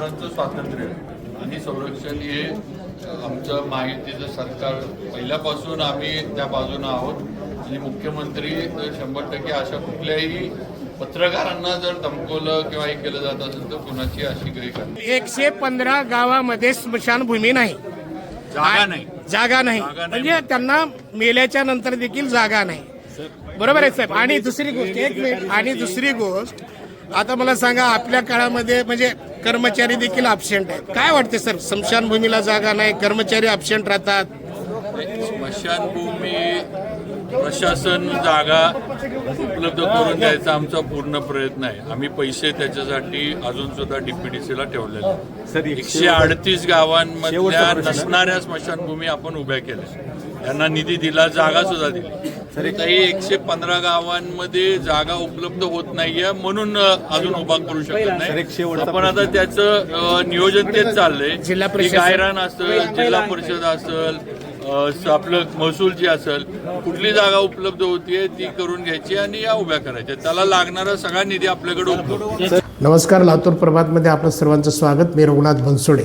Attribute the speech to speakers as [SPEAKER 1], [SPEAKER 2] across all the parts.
[SPEAKER 1] मतदारांचं स्वातंत्र्य आणि संरक्षण हे आमचं माहितीचं सरकार पहिल्यापासून आम्ही त्या बाजूने आहोत आणि मुख्यमंत्री 100% अशा कुठल्याही पत्रकारांना जर धमकवलं किंवा हे केलं जात असेल तर कुणाची अशी गैरकार्य
[SPEAKER 2] 115 गावामध्ये स्मशानभूमी नाही, जागा नाही म्हणजे त्यांना मेल्याच्या नंतर देखील जागा नाही. बरोबर आहे साहेब. आणि दुसरी गोष्ट एक मिनिट, आणि दुसरी गोष्ट आता मला सांगा, आपल्या काळामध्ये म्हणजे कर्मचारी देखील अब्सेंट आहेत. काय वाटते सर, स्मशानभूमीला जागा नाही, कर्मचारी अब्सेंट राहतात?
[SPEAKER 1] स्मशानभूमी प्रशासन जागा उपलब्ध करून द्यायचा आमचा पूर्ण प्रयत्न आहे. आम्ही पैसे त्याच्यासाठी अजून सुद्धा डीपीडीसीला ठेवलेले. 138 गावांमधल्या नसणाऱ्या स्मशानभूमी आपण उभ्या केल्या, त्यांना निधी दिला, जागा सुद्धा दिली. तरी 115 गावांमध्ये जागा उपलब्ध होत नाहीये म्हणून अजून उभा करू शकत नाही. आपण आता त्याचं नियोजन तेच चाललंय. गायरान असेल, जिल्हा परिषद असेल, आपलं महसूल जी असेल, कुठली जागा उपलब्ध होतीये ती करून घ्यायची आणि या उभ्या करायच्या. त्याला लागणारा सगळा निधी आपल्याकडे उपलब्ध.
[SPEAKER 2] नमस्कार, लातूर प्रभातमध्ये आपलं सर्वांचं स्वागत. मी रघुनाथ बनसोडे.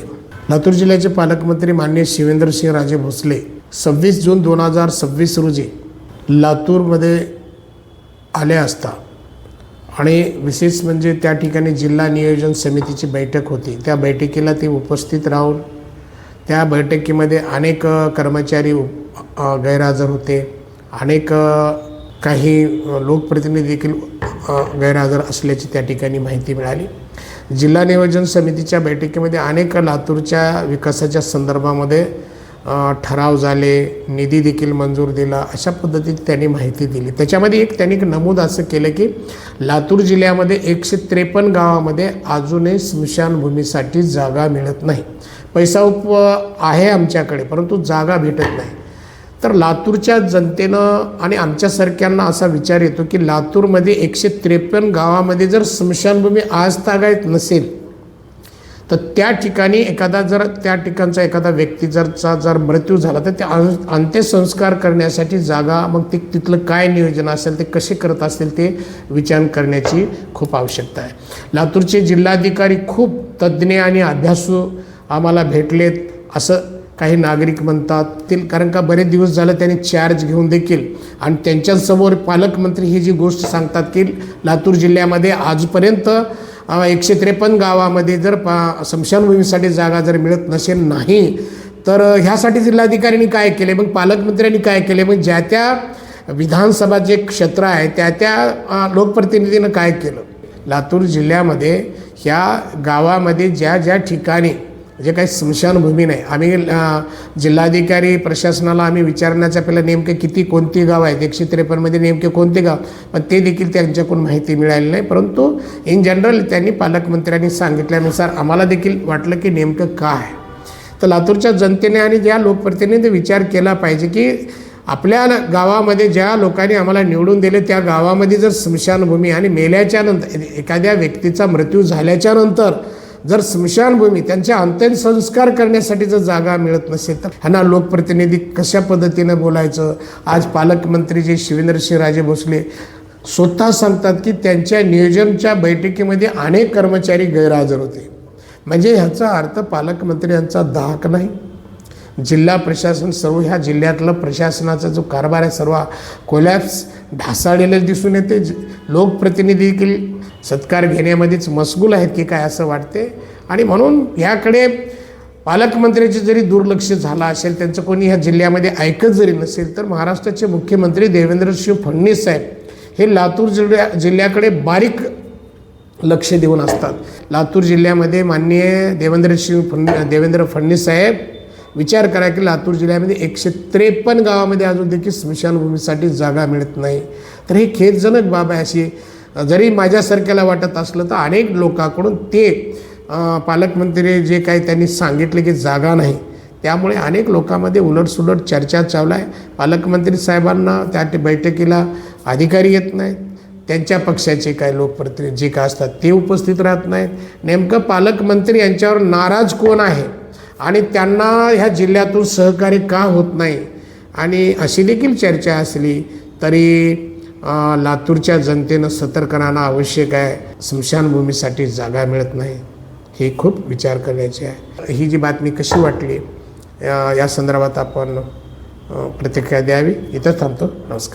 [SPEAKER 2] लातूर जिल्ह्याचे पालकमंत्री माननीय शिवेंद्रसिंहराजे भोसले 26 जून 2026 रोजी लातूरमध्ये आले असता आणि विशेष म्हणजे त्या ठिकाणी जिल्हा नियोजन समितीची बैठक होती. त्या बैठकीला ते उपस्थित राहून त्या बैठकीमध्ये अनेक कर्मचारी गैरहजर होते, अनेक काही लोकप्रतिनिधी देखील गैरहजर असल्याची त्या ठिकाणी माहिती मिळाली. जिल्हा नियोजन समितीच्या बैठकीमध्ये अनेक लातूरच्या विकासाच्या संदर्भामध्ये ठराव झाले, निधी देखील मंजूर दिला, अशा पद्धतीने त्यांनी माहिती दिली. त्याच्यामध्ये त्यांनी नमूद असं केलं की लातूर जिल्ह्यामध्ये 153 गावामध्ये अजूनही स्मशानभूमीसाठी जागा मिळत नाही. पैसा आहे आमच्याकडे परंतु जागा भेटत नाही. तर लातूरच्या जनतेनं आणि आमच्यासारख्यांना असा विचार येतो की लातूरमध्ये 153 गावामध्ये जर स्मशानभूमी आज तागायत नसेल तर त्या ठिकाणी त्या ठिकाणचा एखादा व्यक्ती जर मृत्यू झाला तर त्या अंत्यसंस्कार करण्यासाठी जागा, मग तिथलं काय नियोजन असेल, ते कसे करत असतील ते विचार करण्याची खूप आवश्यकता आहे. लातूरचे जिल्हाधिकारी खूप तज्ज्ञ आणि अभ्यासू आम्हाला भेटलेत असं काही नागरिक म्हणतात. ते कारण का बरेच दिवस झालं त्यांनी चार्ज घेऊन देखील आणि त्यांच्यासमोर पालकमंत्री ही जी गोष्ट सांगतात की लातूर जिल्ह्यामध्ये आजपर्यंत 153 गावामध्ये जर स्मशानभूमीसाठी जागा जर मिळत नसेल नाही तर ह्यासाठी जिल्हाधिकाऱ्यांनी काय केले, मग पालकमंत्र्यांनी काय केले, मग ज्या त्या विधानसभा जे क्षेत्र आहे त्या लोकप्रतिनिधीनं काय केलं. लातूर जिल्ह्यामध्ये ह्या गावामध्ये ज्या ठिकाणी जे काही स्मशानभूमी नाही, आम्ही जिल्हाधिकारी प्रशासनाला आम्ही विचारण्याच्या पहिला नेमके कोणती गाव आहेत, 153मध्ये नेमके कोणते गाव, पण ते देखील त्यांच्याकडून माहिती मिळाली नाही. परंतु इन जनरल त्यांनी पालकमंत्र्यांनी सांगितल्यानुसार आम्हाला देखील वाटलं की नेमकं काय. तर लातूरच्या जनतेने आणि ज्या लोकप्रतिनिधींनी विचार केला पाहिजे की आपल्या गावामध्ये ज्या लोकांनी आम्हाला निवडून दिले त्या गावामध्ये जर स्मशानभूमी आणि मेल्याच्या नंतर एखाद्या व्यक्तीचा मृत्यू झाल्याच्या नंतर जर स्मशानभूमी त्यांच्या अंत्यसंस्कार करण्यासाठी जर जागा मिळत नसेल तर ह्यांना लोकप्रतिनिधी कशा पद्धतीनं बोलायचं. आज पालकमंत्री जे शिवेंद्रसिंहराजे भोसले स्वतः सांगतात की त्यांच्या नियोजनच्या बैठकीमध्ये अनेक कर्मचारी गैरहजर होते. म्हणजे ह्याचा अर्थ पालकमंत्री यांचा धाक नाही. जिल्हा प्रशासन सर्व ह्या जिल्ह्यातलं प्रशासनाचा जो कारभार आहे सर्व कोलॅप्स ढासाळलेलं दिसून येते. लोकप्रतिनिधी देखील सत्कार घेण्यामध्येच मशगूल आहेत की काय असं वाटते. आणि म्हणून ह्याकडे पालकमंत्र्यांचे जरी दुर्लक्ष झालं असेल, त्यांचं कोणी ह्या जिल्ह्यामध्ये ऐकत जरी नसेल तर महाराष्ट्राचे मुख्यमंत्री देवेंद्रसिंह फडणवीस साहेब हे लातूर जिल्ह्याकडे बारीक लक्ष देऊन असतात. लातूर जिल्ह्यामध्ये माननीय देवेंद्र फडणवीस साहेब विचार करा की लातूर जिल्ह्यामध्ये 153 गावामध्ये अजून देखील स्मशानभूमीसाठी जागा मिळत नाही. तर ही खेदजनक बाब आहे. अशी जरी माझ्यासारख्याला वाटत असलं तर अनेक लोकांकडून ते पालकमंत्री जे काही त्यांनी सांगितले की जागा नाही, त्यामुळे अनेक लोकांमध्ये उलटसुलट चर्चा चालू आहे. पालकमंत्री साहेबांना त्या बैठकीला अधिकारी येत नाहीत, त्यांच्या पक्षाचे काही लोकप्रतिनिधी जे काय असतात ते उपस्थित राहत नाहीत. नेमकं पालकमंत्री यांच्यावर नाराज कोण आहे आणि त्यांना ह्या जिल्ह्यातून सहकार्य का होत नाही, आणि अशी देखील चर्चा असली तरी लातूरच्या जनतेनं सतर्क राहणं आवश्यक आहे. स्मशानभूमीसाठी जागा मिळत नाही. हे खूप विचार करण्याचे आहे. ही जी बातमी कशी वाटली या संदर्भात आपण प्रतिक्रिया द्यावी. इथं थांबतो. नमस्कार.